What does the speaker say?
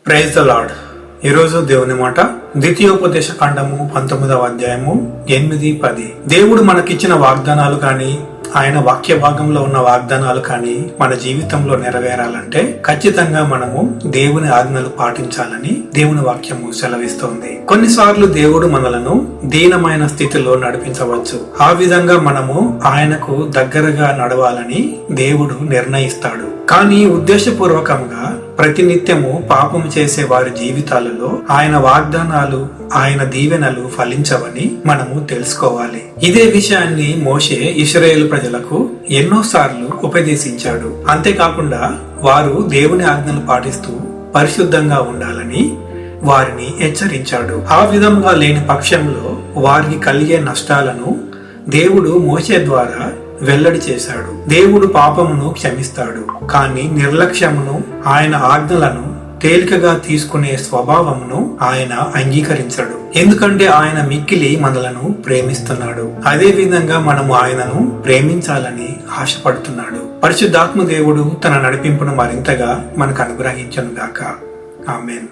Praise the lord. ఈరోజు దేవుని మాట ద్వితీయోపదేశ కాండము 19వ అధ్యాయము 8-10. దేవుడు మనకిచ్చిన వాగ్దానాలు కానీ ఆయన వాక్య భాగంలో ఉన్న వాగ్దానాలు కానీ మన జీవితంలో నెరవేరాలంటే ఖచ్చితంగా మనము దేవుని ఆజ్ఞలు పాటించాలని దేవుని వాక్యము సెలవిస్తోంది. కొన్నిసార్లు దేవుడు మనలను దీనమైన స్థితిలో నడిపించవచ్చు. ఆ విధంగా మనము ఆయనకు దగ్గరగా నడవాలని దేవుడు నిర్ణయిస్తాడు. కానీ ఉద్దేశపూర్వకంగా ప్రతినిత్యము పాపము చేసే వారి జీవితాలలో ఆయన వాగ్దానాలు, ఆయన దీవెనలు ఫలించవని మనము తెలుసుకోవాలి. ఇదే విషయాన్ని మోషే ఇశ్రాయేలు ప్రజలకు ఎన్నోసార్లు ఉపదేశించాడు. అంతేకాకుండా వారు దేవుని ఆజ్ఞలు పాటిస్తూ పరిశుద్ధంగా ఉండాలని వారిని హెచ్చరించాడు. ఆ విధంగా లేని పక్షంలో వారికి కలిగే నష్టాలను దేవుడు మోషే ద్వారా వెల్లడి చేశాడు. దేవుడు పాపమును క్షమిస్తాడు, కానీ నిర్లక్ష్యమును, ఆయన ఆజ్ఞలను తేలికగా తీసుకునే స్వభావమును ఆయన అంగీకరించడు. ఎందుకంటే ఆయన మిక్కిలి మనలను ప్రేమిస్తున్నాడు. అదే విధంగా మనము ఆయనను ప్రేమించాలని ఆశపడుతున్నాడు. పరిశుద్ధాత్మ దేవుడు తన నడిపింపును మరింతగా మనకు అనుగ్రహించును గాక. ఆమేన్.